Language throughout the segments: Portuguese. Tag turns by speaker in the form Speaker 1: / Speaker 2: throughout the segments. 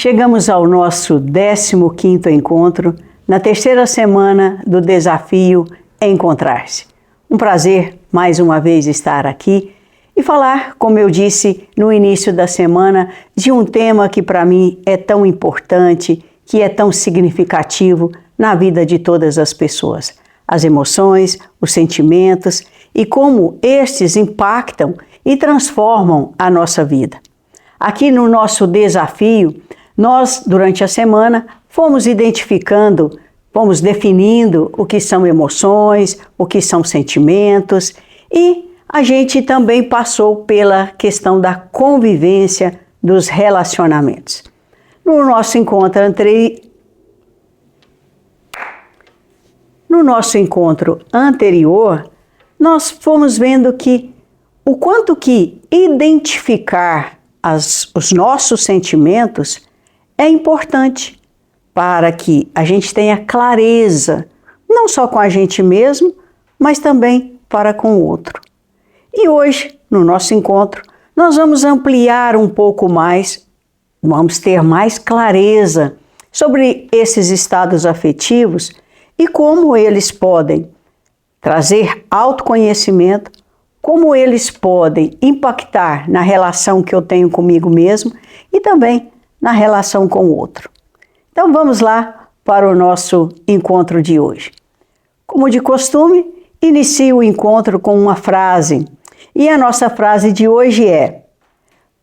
Speaker 1: Chegamos ao nosso 15º encontro, na terceira semana do desafio Encontrar-se. Um prazer, mais uma vez, estar aqui e falar, como eu disse no início da semana, de um tema que para mim é tão importante, que é tão significativo na vida de todas as pessoas. As emoções, os sentimentos e como estes impactam e transformam a nossa vida. Aqui no nosso desafio, nós, durante a semana, fomos identificando, fomos definindo o que são emoções, o que são sentimentos e a gente também passou pela questão da convivência dos relacionamentos. No nosso encontro anterior, nós fomos vendo que o quanto que identificar os nossos sentimentos é importante para que a gente tenha clareza, não só com a gente mesmo, mas também para com o outro. E hoje, no nosso encontro, nós vamos ampliar um pouco mais, vamos ter mais clareza sobre esses estados afetivos e como eles podem trazer autoconhecimento, como eles podem impactar na relação que eu tenho comigo mesmo e também na relação com o outro. Então vamos lá para o nosso encontro de hoje. Como de costume, inicio o encontro com uma frase. E a nossa frase de hoje é: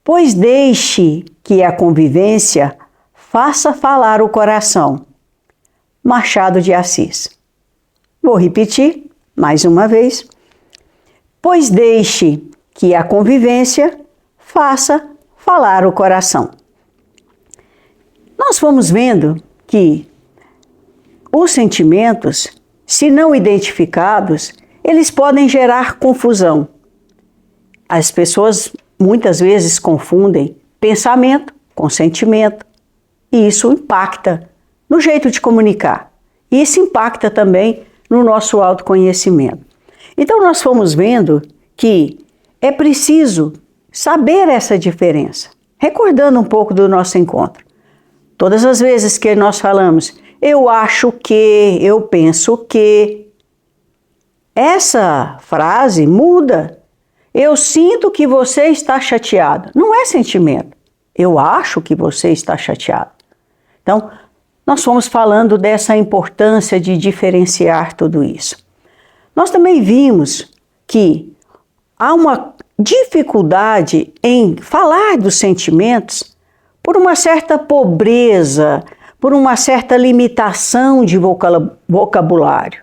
Speaker 1: pois deixe que a convivência faça falar o coração. Machado de Assis. Vou repetir mais uma vez. Pois deixe que a convivência faça falar o coração. Nós fomos vendo que os sentimentos, se não identificados, eles podem gerar confusão. As pessoas muitas vezes confundem pensamento com sentimento e isso impacta no jeito de comunicar. E isso impacta também no nosso autoconhecimento. Então nós fomos vendo que é preciso saber essa diferença. Recordando um pouco do nosso encontro. Todas as vezes que nós falamos, eu acho que, eu penso que, essa frase muda. Eu sinto que você está chateado. Não é sentimento. Eu acho que você está chateado. Então, nós fomos falando dessa importância de diferenciar tudo isso. Nós também vimos que há uma dificuldade em falar dos sentimentos por uma certa pobreza, por uma certa limitação de vocabulário.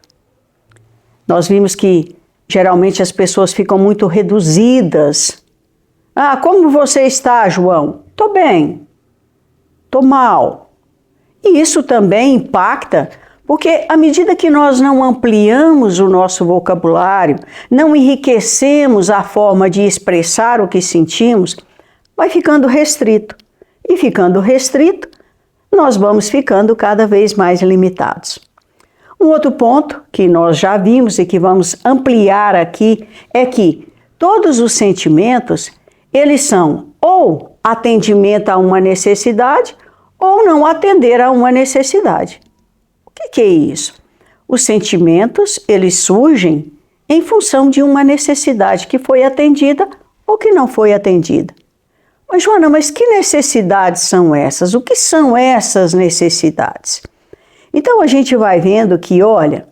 Speaker 1: Nós vimos que geralmente as pessoas ficam muito reduzidas. Ah, como você está, João? Tô bem. Tô mal. E isso também impacta, porque à medida que nós não ampliamos o nosso vocabulário, não enriquecemos a forma de expressar o que sentimos, vai ficando restrito. E ficando restrito, nós vamos ficando cada vez mais limitados. Um outro ponto que nós já vimos e que vamos ampliar aqui é que todos os sentimentos, eles são ou atendimento a uma necessidade ou não atender a uma necessidade. O que é isso? Os sentimentos, eles surgem em função de uma necessidade que foi atendida ou que não foi atendida. Mas, Joana, mas que necessidades são essas? O que são essas necessidades? Então, a gente vai vendo que, olha,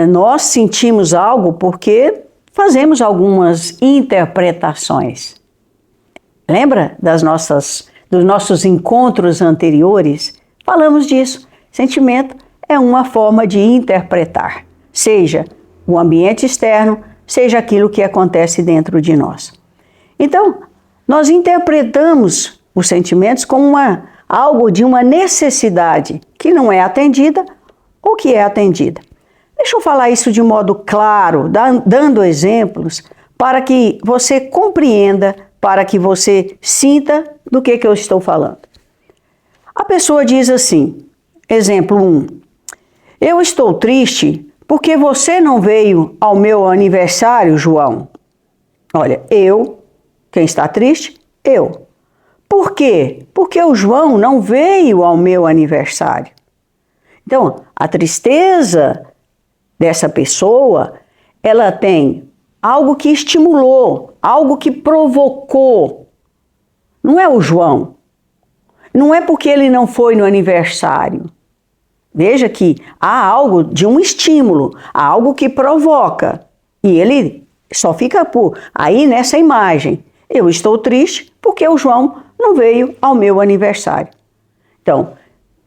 Speaker 1: nós sentimos algo porque fazemos algumas interpretações. Lembra dos nossos encontros anteriores? Falamos disso. Sentimento é uma forma de interpretar, seja o ambiente externo, seja aquilo que acontece dentro de nós. Então, nós interpretamos os sentimentos como algo de uma necessidade que não é atendida ou que é atendida. Deixa eu falar isso de modo claro, dando exemplos para que você compreenda, para que você sinta do que eu estou falando. A pessoa diz assim, exemplo 1, eu estou triste porque você não veio ao meu aniversário, João. Olha, quem está triste? Eu. Por quê? Porque o João não veio ao meu aniversário. Então, a tristeza dessa pessoa, ela tem algo que estimulou, algo que provocou. Não é o João. Não é porque ele não foi no aniversário. Veja que há algo de um estímulo, há algo que provoca. E ele só fica por aí nessa imagem. Eu estou triste porque o João não veio ao meu aniversário. Então,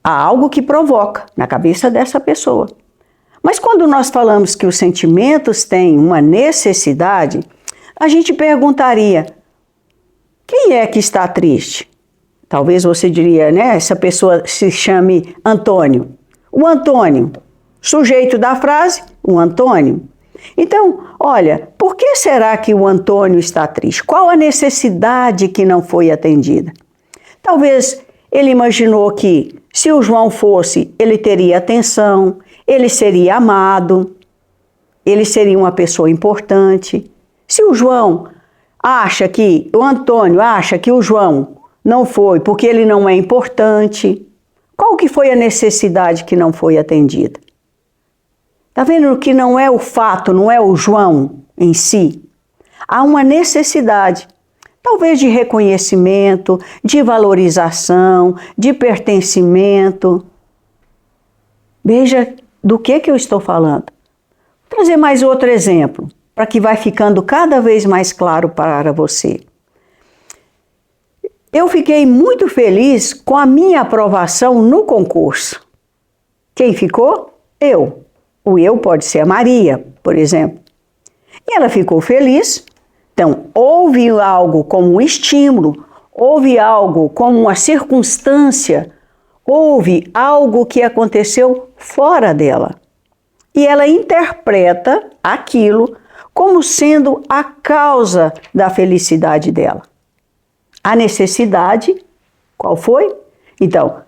Speaker 1: há algo que provoca na cabeça dessa pessoa. Mas quando nós falamos que os sentimentos têm uma necessidade, a gente perguntaria: quem é que está triste? Talvez você diria, né? Essa pessoa se chame Antônio. O Antônio, sujeito da frase, o Antônio. Então, olha, por que será que o Antônio está triste? Qual a necessidade que não foi atendida? Talvez ele imaginou que, se o João fosse, ele teria atenção, ele seria amado, ele seria uma pessoa importante. Se o João acha que, o Antônio acha que o João não foi porque ele não é importante, qual que foi a necessidade que não foi atendida? Está vendo que não é o fato, não é o João em si? Há uma necessidade, talvez de reconhecimento, de valorização, de pertencimento. Veja do que eu estou falando. Vou trazer mais outro exemplo, para que vai ficando cada vez mais claro para você. Eu fiquei muito feliz com a minha aprovação no concurso. Quem ficou? Eu. O eu pode ser a Maria, por exemplo. E ela ficou feliz. Então, houve algo como um estímulo, houve algo como uma circunstância, houve algo que aconteceu fora dela. E ela interpreta aquilo como sendo a causa da felicidade dela. A necessidade, qual foi? Então,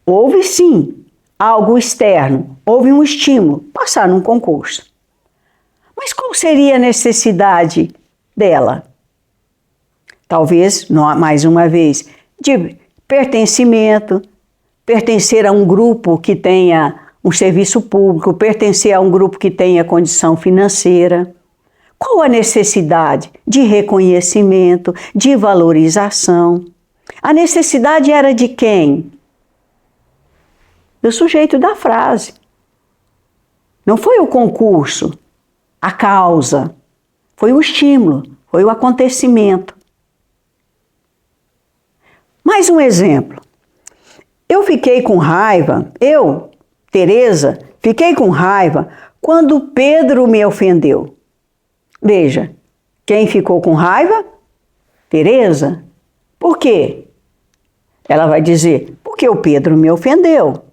Speaker 1: houve sim algo externo, houve um estímulo, passar num concurso. Mas qual seria a necessidade dela? Talvez, mais uma vez, de pertencimento, pertencer a um grupo que tenha um serviço público, pertencer a um grupo que tenha condição financeira. Qual a necessidade? De reconhecimento, de valorização. A necessidade era de quem? Do sujeito da frase. Não foi o concurso, a causa. Foi o estímulo, foi o acontecimento. Mais um exemplo. Eu fiquei com raiva, Tereza, fiquei com raiva quando Pedro me ofendeu. Veja, quem ficou com raiva? Tereza. Por quê? Ela vai dizer, porque o Pedro me ofendeu.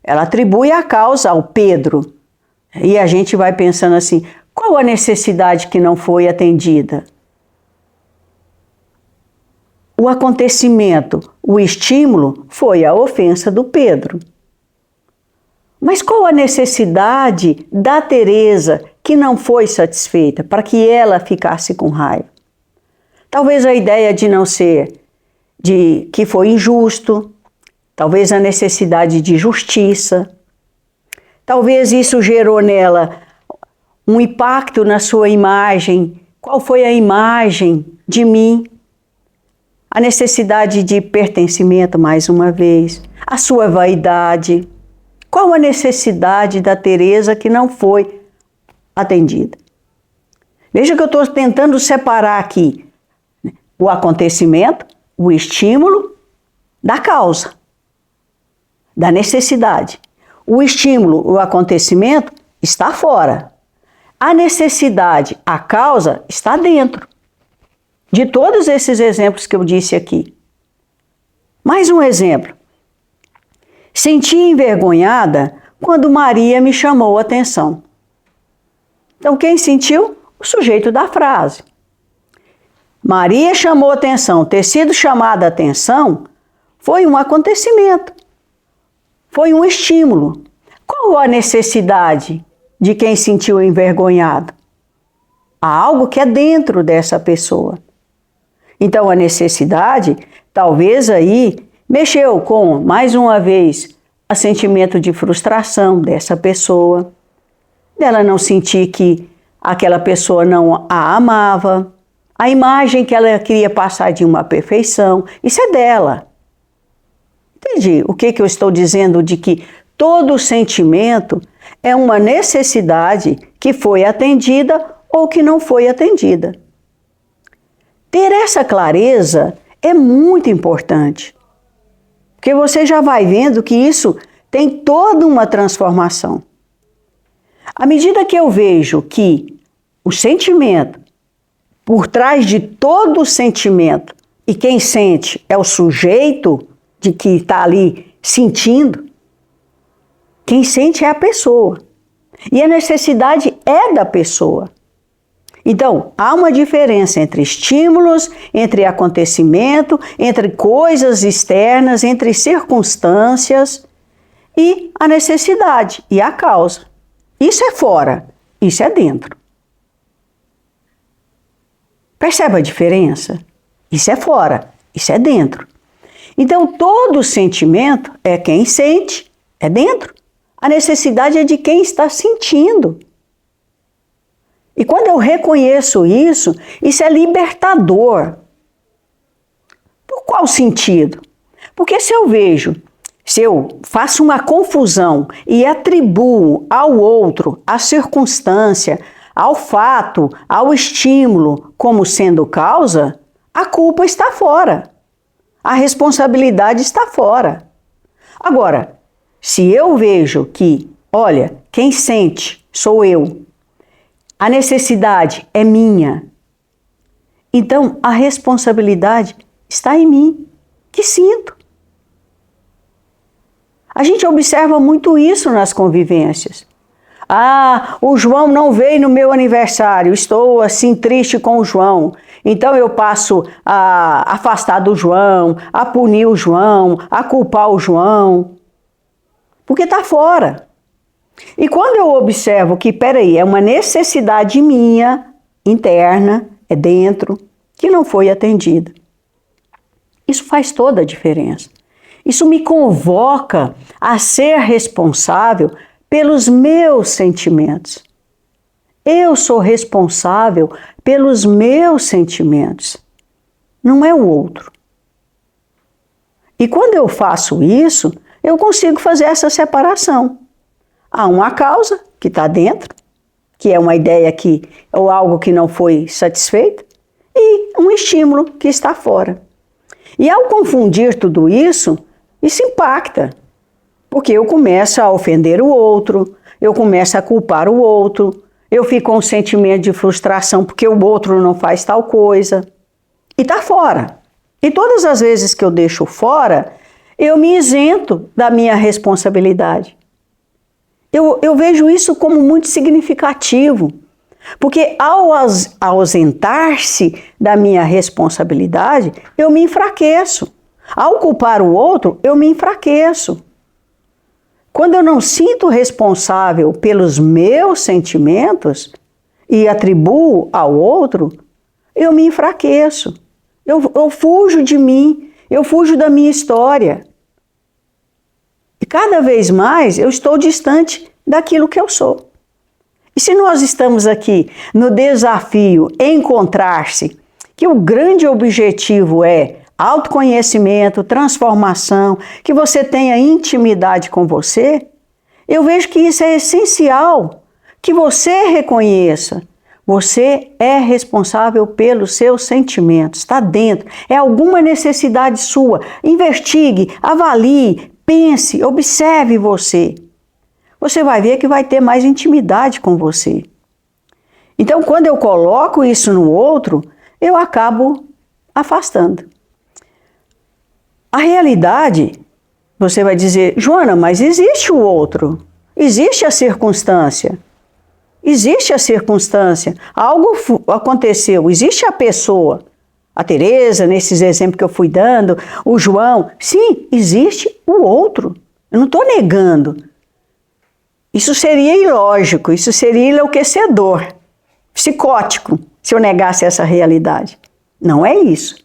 Speaker 1: Ela atribui a causa ao Pedro. E a gente vai pensando assim, qual a necessidade que não foi atendida? O acontecimento, o estímulo foi a ofensa do Pedro. Mas qual a necessidade da Tereza que não foi satisfeita para que ela ficasse com raiva? Talvez a ideia de não ser, de que foi injusto, talvez a necessidade de justiça, talvez isso gerou nela um impacto na sua imagem. Qual foi a imagem de mim? A necessidade de pertencimento, mais uma vez, a sua vaidade. Qual a necessidade da Tereza que não foi atendida? Veja que eu estou tentando separar aqui o acontecimento, o estímulo, da causa, da necessidade. O estímulo, o acontecimento, está fora. A necessidade, a causa, está dentro. De todos esses exemplos que eu disse aqui. Mais um exemplo. Senti envergonhada quando Maria me chamou a atenção. Então, quem sentiu? O sujeito da frase. Maria chamou a atenção. Ter sido chamada a atenção foi um acontecimento. Foi um estímulo. Qual a necessidade de quem sentiu envergonhado? Há algo que é dentro dessa pessoa. Então a necessidade, talvez aí, mexeu com, mais uma vez, o sentimento de frustração dessa pessoa, dela não sentir que aquela pessoa não a amava, a imagem que ela queria passar de uma perfeição, isso é dela. Entendi o que eu estou dizendo de que todo sentimento é uma necessidade que foi atendida ou que não foi atendida. Ter essa clareza é muito importante, porque você já vai vendo que isso tem toda uma transformação. À medida que eu vejo que o sentimento, por trás de todo o sentimento, e quem sente é o sujeito de que está ali sentindo, quem sente é a pessoa. E a necessidade é da pessoa. Então, há uma diferença entre estímulos, entre acontecimento, entre coisas externas, entre circunstâncias e a necessidade e a causa. Isso é fora, isso é dentro. Percebe a diferença? Isso é fora, isso é dentro. Então, todo sentimento é quem sente, é dentro. A necessidade é de quem está sentindo. E quando eu reconheço isso é libertador. Por qual sentido? Porque se eu faço uma confusão e atribuo ao outro, à circunstância, ao fato, ao estímulo como sendo causa, a culpa está fora. A responsabilidade está fora. Agora, se eu vejo que, olha, quem sente sou eu, a necessidade é minha, então a responsabilidade está em mim, que sinto. A gente observa muito isso nas convivências. Ah, o João não veio no meu aniversário, estou assim triste com o João. Então eu passo a afastar do João, a punir o João, a culpar o João, porque está fora. E quando eu observo que, peraí, é uma necessidade minha, interna, é dentro, que não foi atendida. Isso faz toda a diferença. Isso me convoca a ser responsável pelos meus sentimentos. Eu sou responsável pelos meus sentimentos, não é o outro. E quando eu faço isso, eu consigo fazer essa separação. Há uma causa que está dentro, que é uma ideia ou algo que não foi satisfeito, e um estímulo que está fora. E ao confundir tudo isso impacta, porque eu começo a ofender o outro, eu começo a culpar o outro, eu fico com um sentimento de frustração porque o outro não faz tal coisa, e está fora. E todas as vezes que eu deixo fora, eu me isento da minha responsabilidade. Eu vejo isso como muito significativo, porque ao ausentar-se da minha responsabilidade, eu me enfraqueço. Ao culpar o outro, eu me enfraqueço. Quando eu não sinto responsável pelos meus sentimentos e atribuo ao outro, eu me enfraqueço. Eu fujo de mim, eu fujo da minha história. E cada vez mais eu estou distante daquilo que eu sou. E se nós estamos aqui no desafio encontrar-se, que o grande objetivo é autoconhecimento, transformação, que você tenha intimidade com você, eu vejo que isso é essencial, que você reconheça. Você é responsável pelos seus sentimentos, está dentro, é alguma necessidade sua. Investigue, avalie, pense, observe você. Você vai ver que vai ter mais intimidade com você. Então, quando eu coloco isso no outro, eu acabo afastando. A realidade, você vai dizer, Joana, mas existe o outro, existe a circunstância. Existe a circunstância, algo aconteceu, existe a pessoa. A Tereza, nesses exemplos que eu fui dando, o João, sim, existe o outro. Eu não estou negando. Isso seria ilógico, isso seria enlouquecedor, psicótico, se eu negasse essa realidade. Não é isso.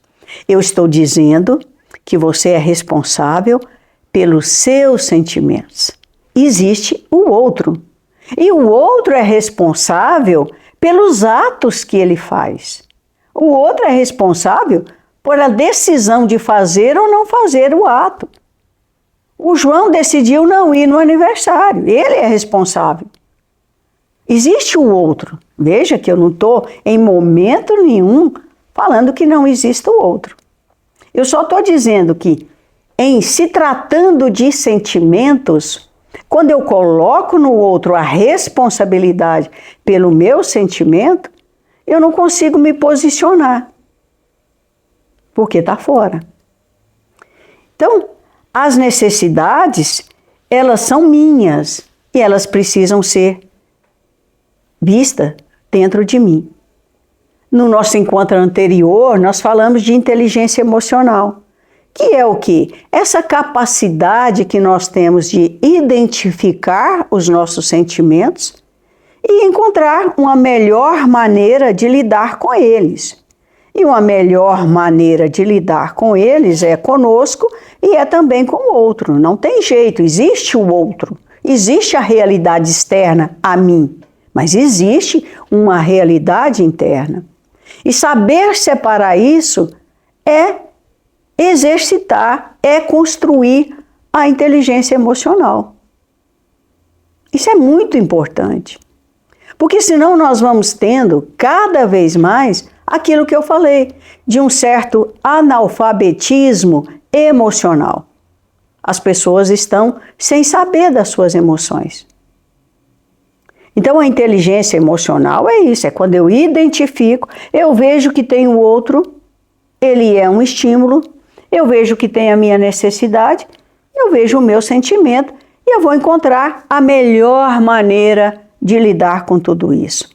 Speaker 1: Eu estou dizendo que você é responsável pelos seus sentimentos. Existe o outro. E o outro é responsável pelos atos que ele faz. O outro é responsável por a decisão de fazer ou não fazer o ato. O João decidiu não ir no aniversário. Ele é responsável. Existe o outro. Veja que eu não estou em momento nenhum falando que não existe o outro. Eu só estou dizendo que, em se tratando de sentimentos, quando eu coloco no outro a responsabilidade pelo meu sentimento, eu não consigo me posicionar, porque está fora. Então, as necessidades, elas são minhas e elas precisam ser vistas dentro de mim. No nosso encontro anterior, nós falamos de inteligência emocional, que é o quê? Essa capacidade que nós temos de identificar os nossos sentimentos e encontrar uma melhor maneira de lidar com eles. E uma melhor maneira de lidar com eles é conosco e é também com o outro. Não tem jeito, existe o outro, existe a realidade externa a mim, mas existe uma realidade interna. E saber separar isso é exercitar, é construir a inteligência emocional. Isso é muito importante, porque senão nós vamos tendo cada vez mais aquilo que eu falei, de um certo analfabetismo emocional. As pessoas estão sem saber das suas emoções. Então a inteligência emocional é isso, é quando eu identifico, eu vejo que tem o outro, ele é um estímulo, eu vejo que tem a minha necessidade, eu vejo o meu sentimento e eu vou encontrar a melhor maneira de lidar com tudo isso.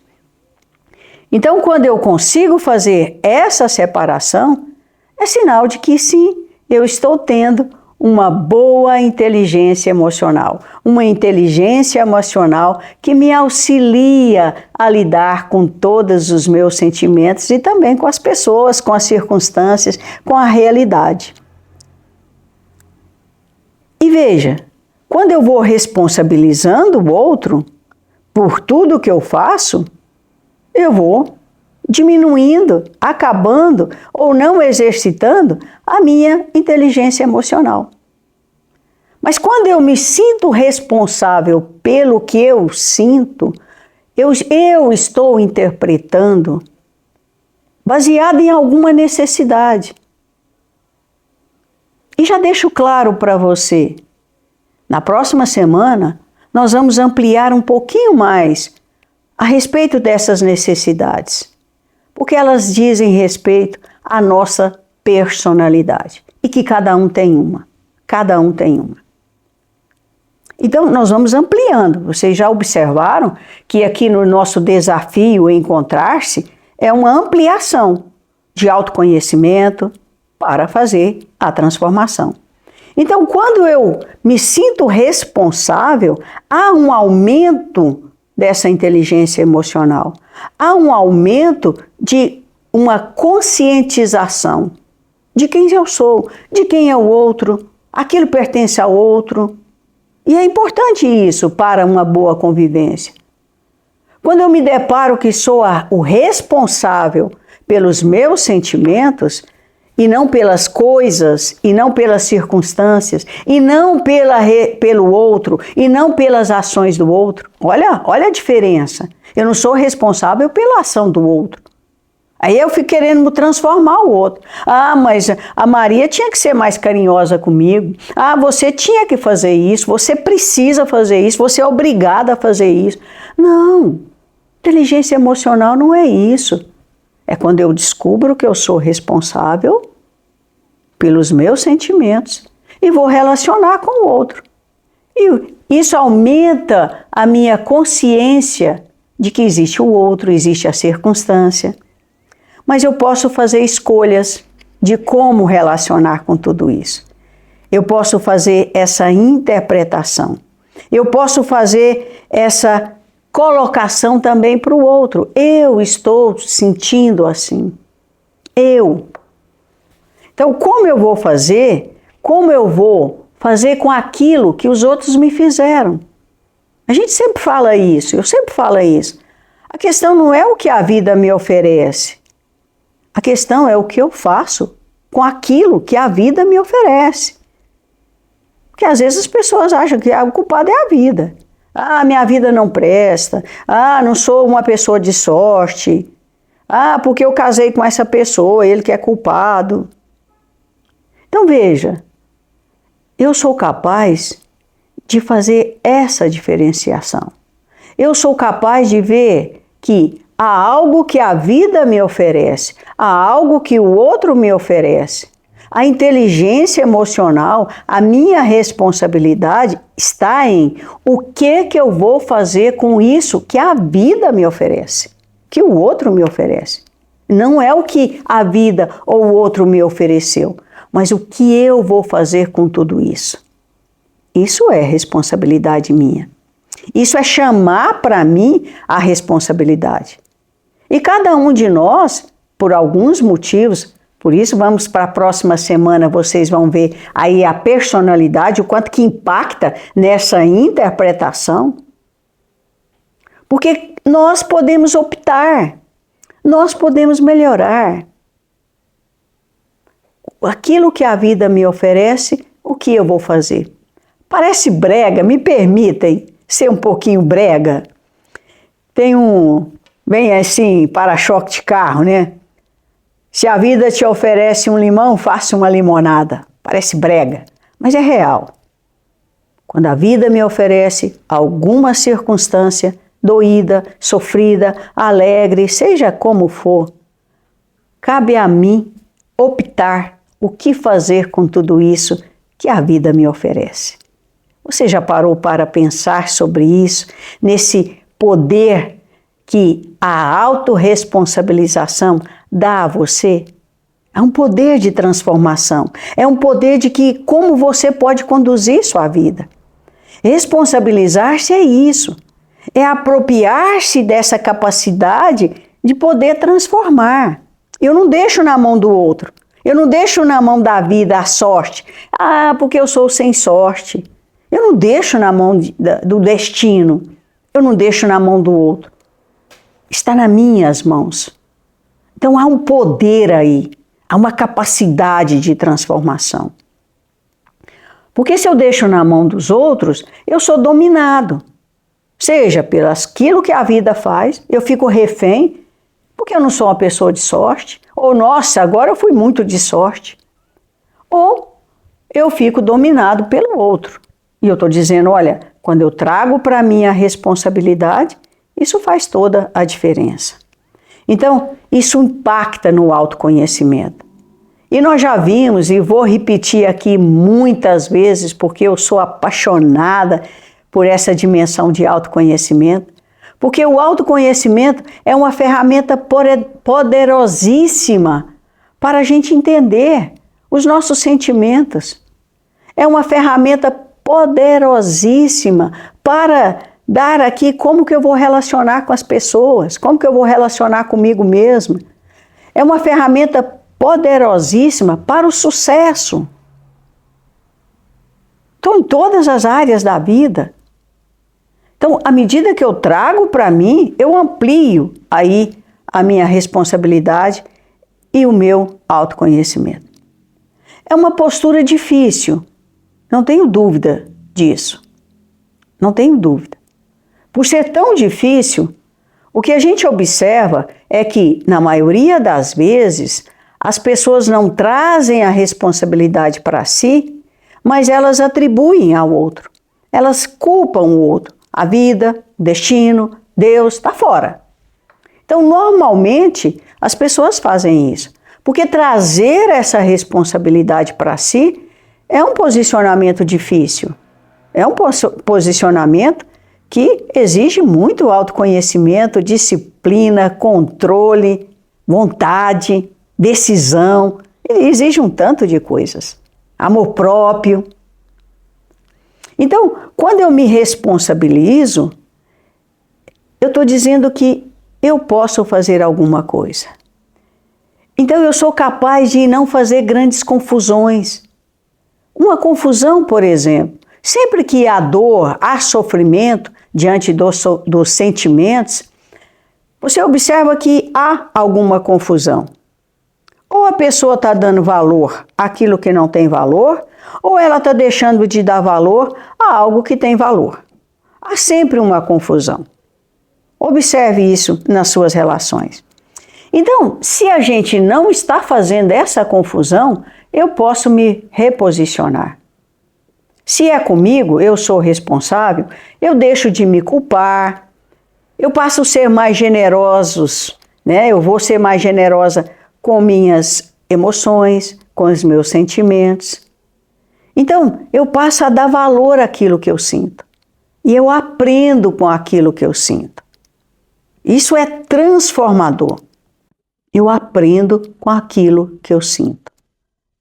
Speaker 1: Então, quando eu consigo fazer essa separação, é sinal de que sim, eu estou tendo uma boa inteligência emocional. Uma inteligência emocional que me auxilia a lidar com todos os meus sentimentos e também com as pessoas, com as circunstâncias, com a realidade. E veja, quando eu vou responsabilizando o outro por tudo que eu faço, eu vou diminuindo, acabando ou não exercitando a minha inteligência emocional. Mas quando eu me sinto responsável pelo que eu sinto, eu estou interpretando baseado em alguma necessidade. E já deixo claro para você, na próxima semana nós vamos ampliar um pouquinho mais a respeito dessas necessidades, porque elas dizem respeito à nossa personalidade e que cada um tem uma. Então, nós vamos ampliando. Vocês já observaram que aqui no nosso desafio Encontrar-se é uma ampliação de autoconhecimento para fazer a transformação. Então, quando eu me sinto responsável, há um aumento dessa inteligência emocional. Há um aumento de uma conscientização de quem eu sou, de quem é o outro, aquilo pertence ao outro. E é importante isso para uma boa convivência. Quando eu me deparo que sou o responsável pelos meus sentimentos, e não pelas coisas, e não pelas circunstâncias, e não pelo outro, e não pelas ações do outro. Olha a diferença. Eu não sou responsável pela ação do outro. Aí eu fico querendo transformar o outro. Ah, mas a Maria tinha que ser mais carinhosa comigo. Ah, você tinha que fazer isso, você precisa fazer isso, você é obrigada a fazer isso. Não, inteligência emocional não é isso. É quando eu descubro que eu sou responsável pelos meus sentimentos e vou relacionar com o outro. E isso aumenta a minha consciência de que existe o outro, existe a circunstância. Mas eu posso fazer escolhas de como relacionar com tudo isso. Eu posso fazer essa interpretação. Eu posso fazer essa colocação também para o outro. Eu estou sentindo assim. Então, como eu vou fazer? Como eu vou fazer com aquilo que os outros me fizeram? A gente sempre fala isso, eu sempre falo isso. A questão não é o que a vida me oferece. A questão é o que eu faço com aquilo que a vida me oferece. Porque às vezes as pessoas acham que o culpado é a vida. Ah, minha vida não presta. Ah, não sou uma pessoa de sorte. Ah, porque eu casei com essa pessoa, ele que é culpado. Então veja, eu sou capaz de fazer essa diferenciação. Eu sou capaz de ver que há algo que a vida me oferece, há algo que o outro me oferece. A inteligência emocional, a minha responsabilidade está em o que eu vou fazer com isso que a vida me oferece, que o outro me oferece. Não é o que a vida ou o outro me ofereceu, mas o que eu vou fazer com tudo isso. Isso é responsabilidade minha. Isso é chamar para mim a responsabilidade. E cada um de nós, por alguns motivos, por isso vamos para a próxima semana, vocês vão ver aí a personalidade, o quanto que impacta nessa interpretação. Porque nós podemos optar, nós podemos melhorar. Aquilo que a vida me oferece, o que eu vou fazer? Parece brega, me permitem ser um pouquinho brega. Tem bem assim, para-choque de carro, né? Se a vida te oferece um limão, faça uma limonada. Parece brega, mas é real. Quando a vida me oferece alguma circunstância doída, sofrida, alegre, seja como for, cabe a mim optar o que fazer com tudo isso que a vida me oferece. Você já parou para pensar sobre isso, nesse poder que a autorresponsabilização dá a você? É um poder de transformação, é um poder de que como você pode conduzir sua vida. Responsabilizar-se é isso, é apropriar-se dessa capacidade de poder transformar. Eu não deixo na mão do outro, eu não deixo na mão da vida a sorte. Ah, porque eu sou sem sorte. Eu não deixo na mão do destino, eu não deixo na mão do outro. Está nas minhas mãos. Então há um poder aí, há uma capacidade de transformação. Porque se eu deixo na mão dos outros, eu sou dominado. Seja pelo aquilo que a vida faz, eu fico refém, porque eu não sou uma pessoa de sorte. Ou, nossa, agora eu fui muito de sorte. Ou eu fico dominado pelo outro. E eu estou dizendo, olha, quando eu trago para mim a responsabilidade, isso faz toda a diferença. Então, isso impacta no autoconhecimento. E nós já vimos, e vou repetir aqui muitas vezes, porque eu sou apaixonada por essa dimensão de autoconhecimento, porque o autoconhecimento é uma ferramenta poderosíssima para a gente entender os nossos sentimentos. É uma ferramenta poderosíssima para dar aqui como que eu vou relacionar com as pessoas, como que eu vou relacionar comigo mesmo. É uma ferramenta poderosíssima para o sucesso. Então, em todas as áreas da vida. Então, à medida que eu trago para mim, eu amplio aí a minha responsabilidade e o meu autoconhecimento. É uma postura difícil, não tenho dúvida disso. Não tenho dúvida. Por ser tão difícil, o que a gente observa é que, na maioria das vezes, as pessoas não trazem a responsabilidade para si, mas elas atribuem ao outro. Elas culpam o outro. A vida, o destino, Deus, está fora. Então, normalmente, as pessoas fazem isso. Porque trazer essa responsabilidade para si é um posicionamento difícil. É um posicionamento que exige muito autoconhecimento, disciplina, controle, vontade, decisão. Ele exige um tanto de coisas. Amor próprio. Então, quando eu me responsabilizo, eu estou dizendo que eu posso fazer alguma coisa. Então eu sou capaz de não fazer grandes confusões. Uma confusão, por exemplo, sempre que há dor, há sofrimento diante dos sentimentos, você observa que há alguma confusão. Ou a pessoa está dando valor àquilo que não tem valor, ou ela está deixando de dar valor a algo que tem valor. Há sempre uma confusão. Observe isso nas suas relações. Então, se a gente não está fazendo essa confusão, eu posso me reposicionar. Se é comigo, eu sou responsável, eu deixo de me culpar, eu passo a ser mais generosos, né? Eu vou ser mais generosa com minhas emoções, com os meus sentimentos. Então, eu passo a dar valor àquilo que eu sinto. E eu aprendo com aquilo que eu sinto. Isso é transformador. Eu aprendo com aquilo que eu sinto.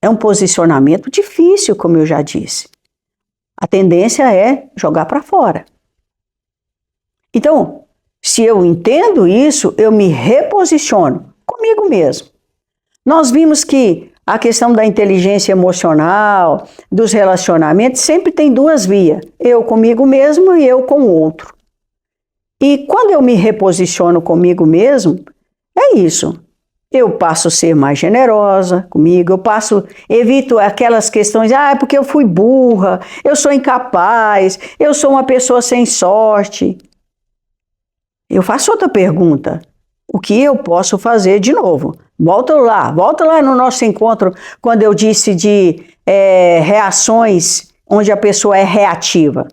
Speaker 1: É um posicionamento difícil, como eu já disse. A tendência é jogar para fora. Então, se eu entendo isso, eu me reposiciono comigo mesmo. Nós vimos que a questão da inteligência emocional, dos relacionamentos, sempre tem duas vias. Eu comigo mesmo e eu com o outro. E quando eu me reposiciono comigo mesmo, é isso. Eu passo a ser mais generosa comigo, evito aquelas questões, é porque eu fui burra, eu sou incapaz, eu sou uma pessoa sem sorte. Eu faço outra pergunta. O que eu posso fazer de novo? Volta lá no nosso encontro, quando eu disse de reações onde a pessoa é reativa.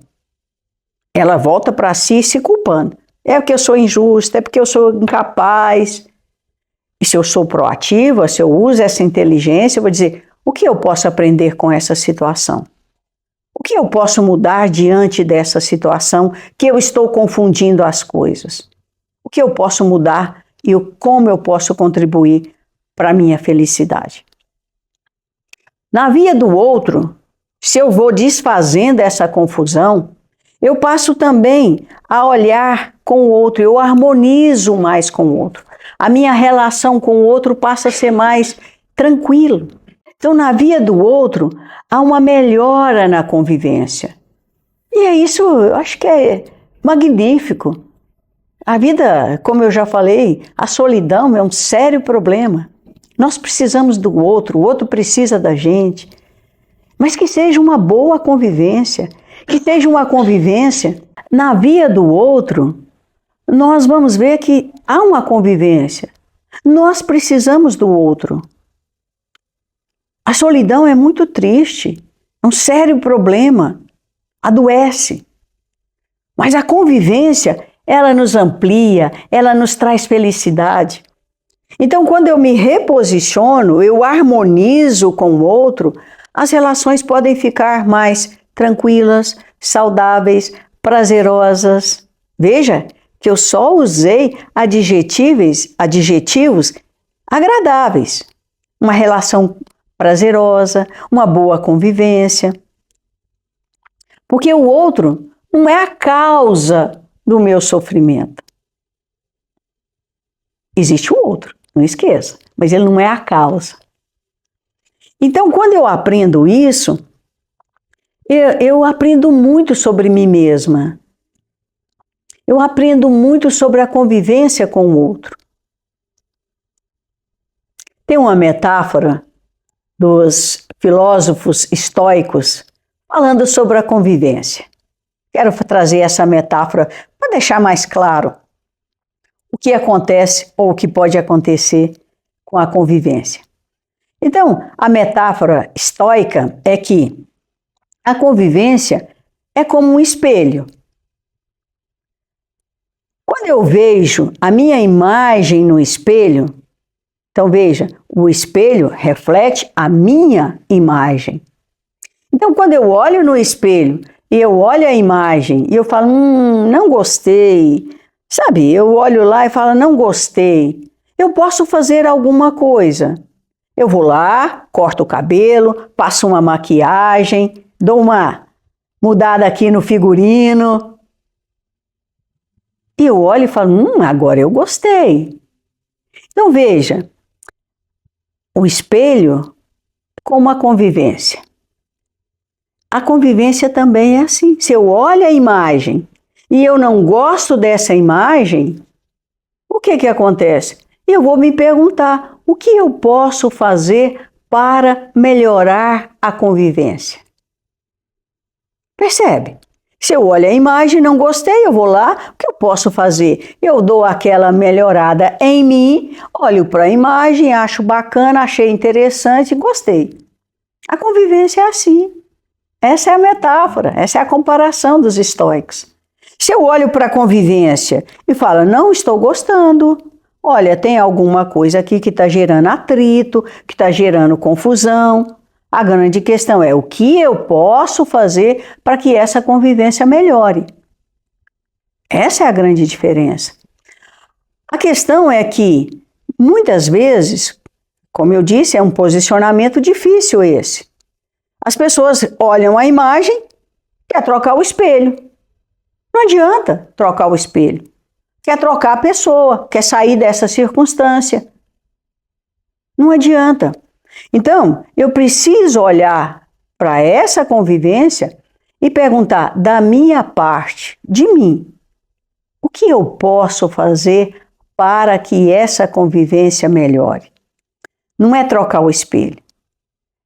Speaker 1: Ela volta para si se culpando. É porque eu sou injusta, é porque eu sou incapaz. E se eu sou proativa, se eu uso essa inteligência, eu vou dizer, o que eu posso aprender com essa situação? O que eu posso mudar diante dessa situação que eu estou confundindo as coisas? O que eu posso mudar e como eu posso contribuir para a minha felicidade? Na via do outro, se eu vou desfazendo essa confusão, eu passo também a olhar com o outro, eu harmonizo mais com o outro. A minha relação com o outro passa a ser mais tranquila. Então, na via do outro, há uma melhora na convivência. E é isso, eu acho que é magnífico. A vida, como eu já falei, a solidão é um sério problema. Nós precisamos do outro, o outro precisa da gente. Mas que seja uma boa convivência, que seja uma convivência na via do outro. Nós vamos ver que há uma convivência. Nós precisamos do outro. A solidão é muito triste, é um sério problema, adoece. Mas a convivência, ela nos amplia, ela nos traz felicidade. Então, quando eu me reposiciono, eu harmonizo com o outro, as relações podem ficar mais tranquilas, saudáveis, prazerosas. Veja que eu só usei adjetivos agradáveis. Uma relação prazerosa, uma boa convivência. Porque o outro não é a causa do meu sofrimento. Existe o outro, não esqueça, mas ele não é a causa. Então, quando eu aprendo isso, eu aprendo muito sobre mim mesma. Eu aprendo muito sobre a convivência com o outro. Tem uma metáfora dos filósofos estoicos falando sobre a convivência. Quero trazer essa metáfora para deixar mais claro o que acontece ou o que pode acontecer com a convivência. Então, a metáfora estoica é que a convivência é como um espelho. Quando eu vejo a minha imagem no espelho, então veja, o espelho reflete a minha imagem. Então, quando eu olho no espelho e eu olho a imagem e eu falo, não gostei, sabe? Eu olho lá e falo, não gostei. Eu posso fazer alguma coisa. Eu vou lá, corto o cabelo, passo uma maquiagem, dou uma mudada aqui no figurino. E eu olho e falo, agora eu gostei. Então veja, o espelho como a convivência. A convivência também é assim. Se eu olho a imagem e eu não gosto dessa imagem, o que acontece? Eu vou me perguntar, o que eu posso fazer para melhorar a convivência? Percebe? Se eu olho a imagem e não gostei, eu vou lá, o que eu posso fazer? Eu dou aquela melhorada em mim, olho para a imagem, acho bacana, achei interessante, gostei. A convivência é assim. Essa é a metáfora, essa é a comparação dos estoicos. Se eu olho para a convivência e falo, não estou gostando, olha, tem alguma coisa aqui que está gerando atrito, que está gerando confusão. A grande questão é o que eu posso fazer para que essa convivência melhore. Essa é a grande diferença. A questão é que, muitas vezes, como eu disse, é um posicionamento difícil esse. As pessoas olham a imagem e quer trocar o espelho. Não adianta trocar o espelho. Quer trocar a pessoa, quer sair dessa circunstância. Não adianta. Então, eu preciso olhar para essa convivência e perguntar, da minha parte, de mim, o que eu posso fazer para que essa convivência melhore? Não é trocar o espelho.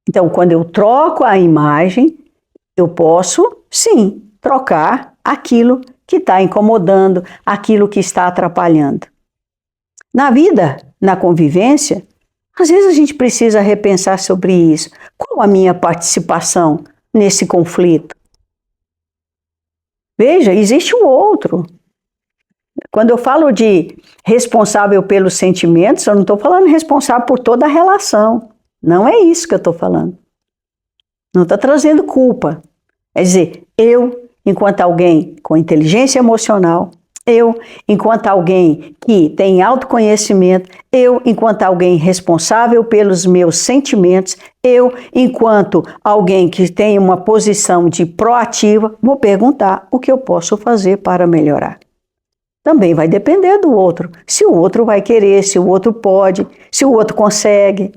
Speaker 1: Então, quando eu troco a imagem, eu posso, sim, trocar aquilo que está incomodando, aquilo que está atrapalhando. Na vida, na convivência, às vezes a gente precisa repensar sobre isso. Qual a minha participação nesse conflito? Veja, existe o outro. Quando eu falo de responsável pelos sentimentos, eu não estou falando responsável por toda a relação. Não é isso que eu estou falando. Não está trazendo culpa. É dizer, eu, enquanto alguém com inteligência emocional, eu, enquanto alguém que tem autoconhecimento, eu, enquanto alguém responsável pelos meus sentimentos, eu, enquanto alguém que tem uma posição de proativa, vou perguntar o que eu posso fazer para melhorar. Também vai depender do outro. Se o outro vai querer, se o outro pode, se o outro consegue,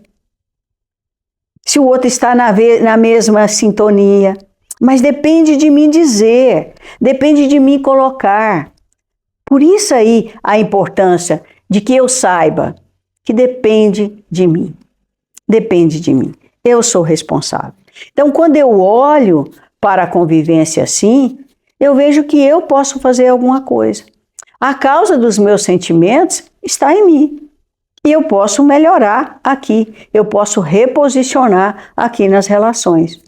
Speaker 1: se o outro está na mesma sintonia. Mas depende de mim dizer, depende de mim colocar. Por isso aí a importância de que eu saiba que depende de mim. Depende de mim. Eu sou responsável. Então, quando eu olho para a convivência assim, eu vejo que eu posso fazer alguma coisa. A causa dos meus sentimentos está em mim. E eu posso melhorar aqui. Eu posso reposicionar aqui nas relações.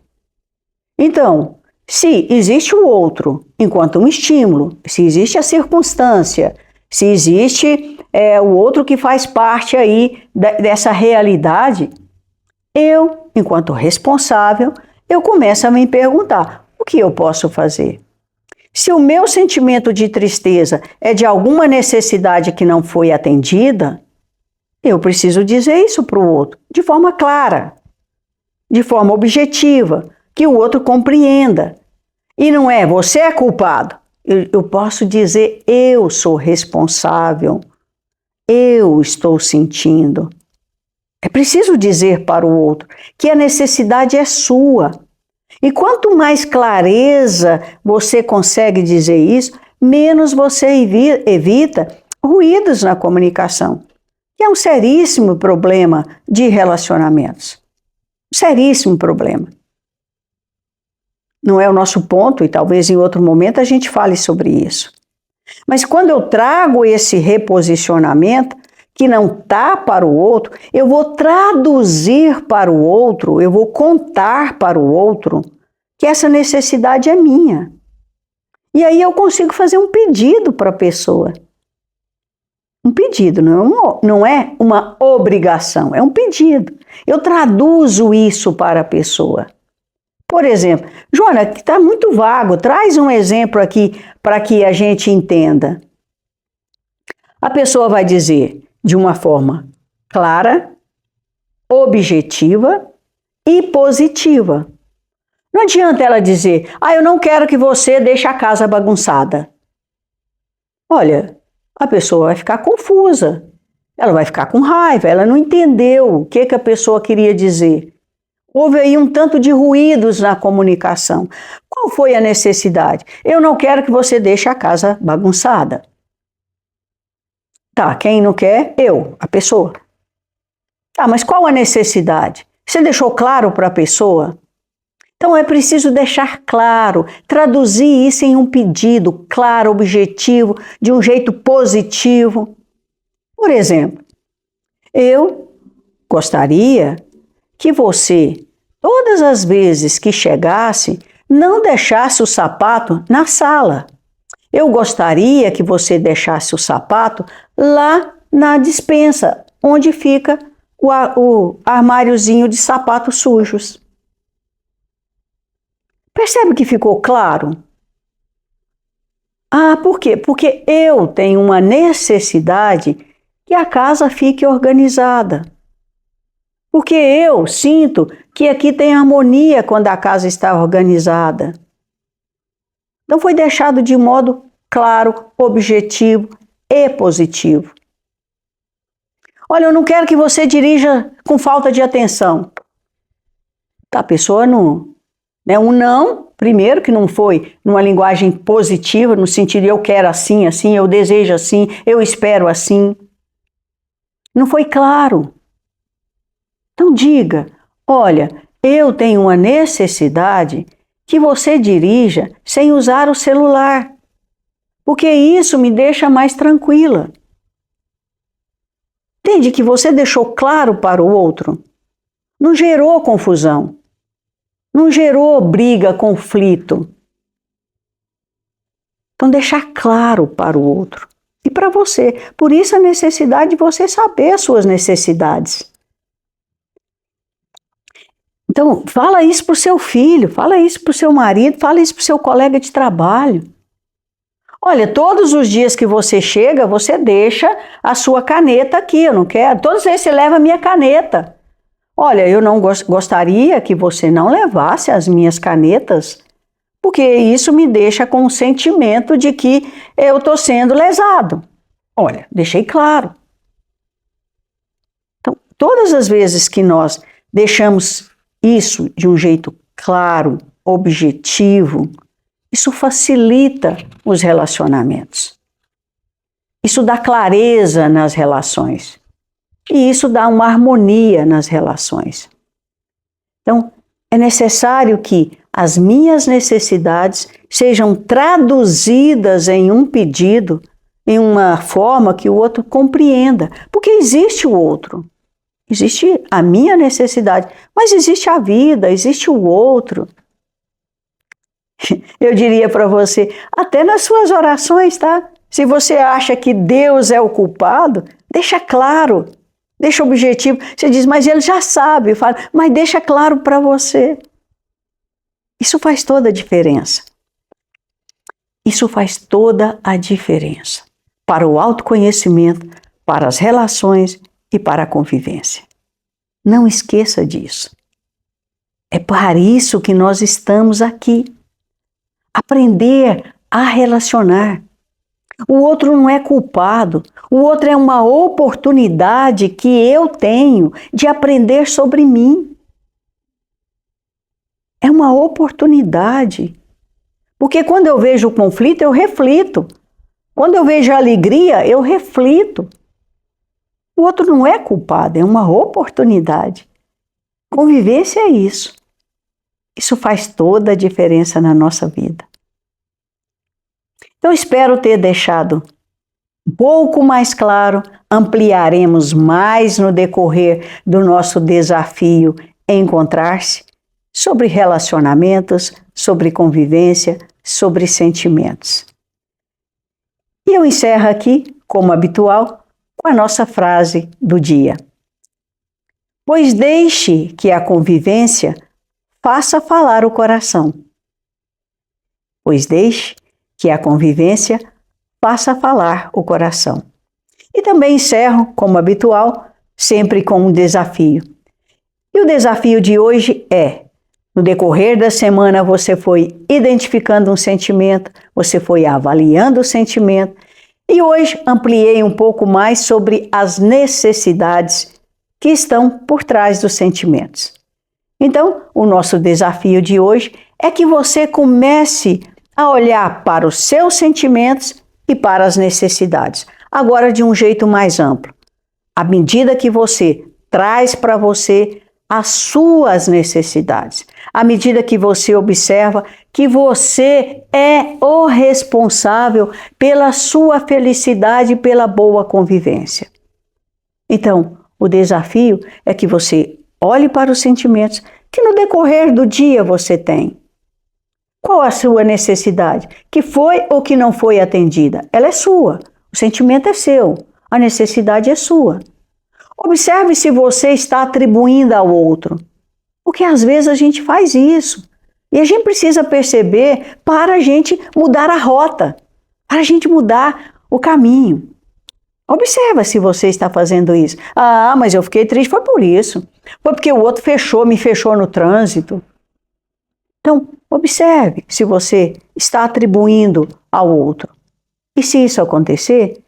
Speaker 1: Então, se existe o outro enquanto um estímulo, se existe a circunstância, se existe o outro que faz parte aí dessa realidade, eu, enquanto responsável, eu começo a me perguntar, o que eu posso fazer? Se o meu sentimento de tristeza é de alguma necessidade que não foi atendida, eu preciso dizer isso para o outro, de forma clara, de forma objetiva, que o outro compreenda. E não é, você é culpado. Eu posso dizer, eu sou responsável, eu estou sentindo. É preciso dizer para o outro que a necessidade é sua. E quanto mais clareza você consegue dizer isso, menos você evita ruídos na comunicação, que é um seríssimo problema de relacionamentos. Um seríssimo problema. Não é o nosso ponto e talvez em outro momento a gente fale sobre isso. Mas quando eu trago esse reposicionamento que não está para o outro, eu vou traduzir para o outro, eu vou contar para o outro que essa necessidade é minha. E aí eu consigo fazer um pedido para a pessoa. Um pedido, não é uma obrigação, é um pedido. Eu traduzo isso para a pessoa. Por exemplo, Joana, está muito vago, traz um exemplo aqui para que a gente entenda. A pessoa vai dizer de uma forma clara, objetiva e positiva. Não adianta ela dizer, eu não quero que você deixe a casa bagunçada. Olha, a pessoa vai ficar confusa. ela vai ficar com raiva, ela não entendeu o que a pessoa queria dizer. Houve aí um tanto de ruídos na comunicação. Qual foi a necessidade? Eu não quero que você deixe a casa bagunçada. Tá, quem não quer? Eu, a pessoa. Tá, mas qual a necessidade? Você deixou claro para a pessoa? Então é preciso deixar claro, traduzir isso em um pedido claro, objetivo, de um jeito positivo. Por exemplo, eu gostaria que você, todas as vezes que chegasse, não deixasse o sapato na sala. Eu gostaria que você deixasse o sapato lá na despensa, onde fica o armáriozinho de sapatos sujos. Percebe que ficou claro? Ah, por quê? Porque eu tenho uma necessidade que a casa fique organizada. Porque eu sinto que aqui tem harmonia quando a casa está organizada. Então foi deixado de modo claro, objetivo e positivo. Olha, eu não quero que você dirija com falta de atenção. A pessoa não... Um não, primeiro, que não foi numa linguagem positiva, no sentido eu quero assim, assim, eu desejo assim, eu espero assim. Não foi claro. Então diga, olha, eu tenho uma necessidade que você dirija sem usar o celular, porque isso me deixa mais tranquila. Entende que você deixou claro para o outro? Não gerou confusão. Não gerou briga, conflito. Então, deixar claro para o outro e para você. Por isso, a necessidade de você saber as suas necessidades. Então, fala isso para o seu filho, fala isso para o seu marido, fala isso para o seu colega de trabalho. Olha, todos os dias que você chega, você deixa a sua caneta aqui, eu não quero. Todos os dias você leva a minha caneta. Olha, eu não gostaria que você não levasse as minhas canetas, porque isso me deixa com o sentimento de que eu estou sendo lesado. Olha, deixei claro. Então, todas as vezes que nós deixamos isso de um jeito claro, objetivo, isso facilita os relacionamentos. Isso dá clareza nas relações. E isso dá uma harmonia nas relações. Então, é necessário que as minhas necessidades sejam traduzidas em um pedido, em uma forma que o outro compreenda. Porque existe o outro. Existe a minha necessidade, mas existe a vida, existe o outro. Eu diria para você, até nas suas orações, tá? Se você acha que Deus é o culpado, deixa claro. Deixa objetivo. Você diz, mas ele já sabe. Fala, mas deixa claro para você. Isso faz toda a diferença. Isso faz toda a diferença. Para o autoconhecimento, para as relações e para a convivência. Não esqueça disso. É para isso que nós estamos aqui. Aprender a relacionar. O outro não é culpado, o outro é uma oportunidade que eu tenho de aprender sobre mim. É uma oportunidade. Porque quando eu vejo o conflito, eu reflito. Quando eu vejo a alegria, eu reflito. O outro não é culpado, é uma oportunidade. Convivência é isso. Isso faz toda a diferença na nossa vida. Então, espero ter deixado um pouco mais claro, ampliaremos mais no decorrer do nosso desafio Encontrar-se, sobre relacionamentos, sobre convivência, sobre sentimentos. E eu encerro aqui, como habitual, com a nossa frase do dia. Pois deixe que a convivência faça falar o coração. Pois deixe que a convivência faça falar o coração. E também encerro, como habitual, sempre com um desafio. E o desafio de hoje é, no decorrer da semana você foi identificando um sentimento, você foi avaliando o sentimento E hoje ampliei um pouco mais sobre as necessidades que estão por trás dos sentimentos. Então, o nosso desafio de hoje é que você comece a olhar para os seus sentimentos e para as necessidades, agora de um jeito mais amplo. À medida que você traz para você as suas necessidades, à medida que você observa que você é o responsável pela sua felicidade e pela boa convivência. Então, o desafio é que você olhe para os sentimentos que no decorrer do dia você tem. Qual a sua necessidade? Que foi ou que não foi atendida? Ela é sua. O sentimento é seu. A necessidade é sua. Observe se você está atribuindo ao outro. Porque às vezes a gente faz isso. E a gente precisa perceber para a gente mudar a rota. Para a gente mudar o caminho. Observa se você está fazendo isso. Ah, mas eu fiquei triste, foi por isso. Foi porque o outro me fechou no trânsito. Então, observe se você está atribuindo ao outro. E se isso acontecer,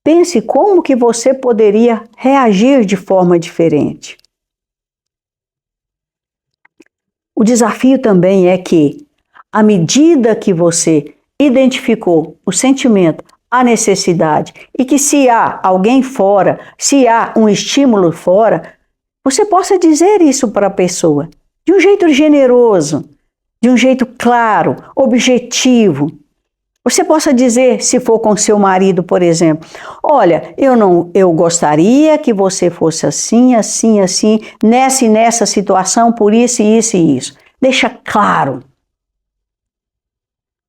Speaker 1: pense como que você poderia reagir de forma diferente. O desafio também é que, à medida que você identificou o sentimento, a necessidade, e que se há alguém fora, se há um estímulo fora, você possa dizer isso para a pessoa, de um jeito generoso, de um jeito claro, objetivo. Você possa dizer, se for com seu marido, por exemplo, olha, eu gostaria que você fosse assim, assim, assim, nessa e nessa situação, por isso, isso e isso. Deixa claro.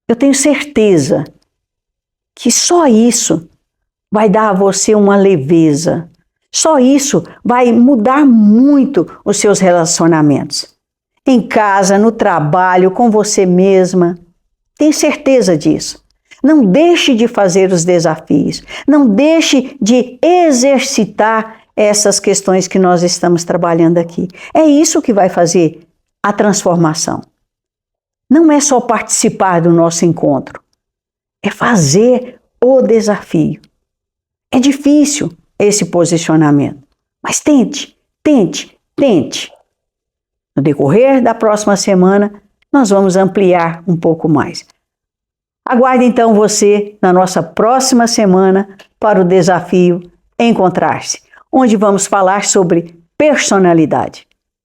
Speaker 1: Eu tenho certeza que só isso vai dar a você uma leveza. Só isso vai mudar muito os seus relacionamentos. Em casa, no trabalho, com você mesma. Tenho certeza disso. Não deixe de fazer os desafios. Não deixe de exercitar essas questões que nós estamos trabalhando aqui. É isso que vai fazer a transformação. Não é só participar do nosso encontro. É fazer o desafio. É difícil esse posicionamento, mas tente, tente, tente. No decorrer da próxima semana, nós vamos ampliar um pouco mais. Aguarde então você na nossa próxima semana para o desafio Encontrar-se, onde vamos falar sobre personalidade.